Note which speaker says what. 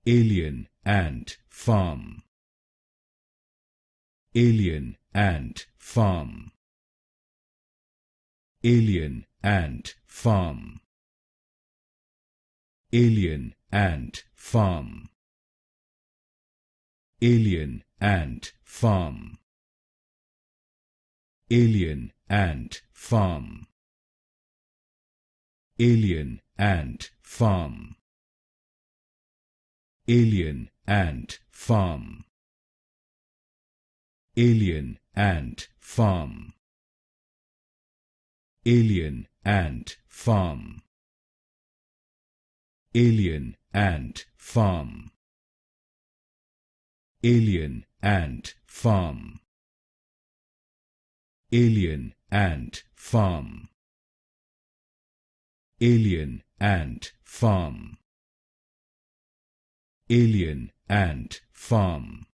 Speaker 1: alien and farm, alien and farm, alien and farm, alien and farm, alien and farm, alien and farm, alien and farm, alien and farm, alien and farm, alien and farm, alien and farm, alien and farm, alien and farm, alien and farm, alien and farm,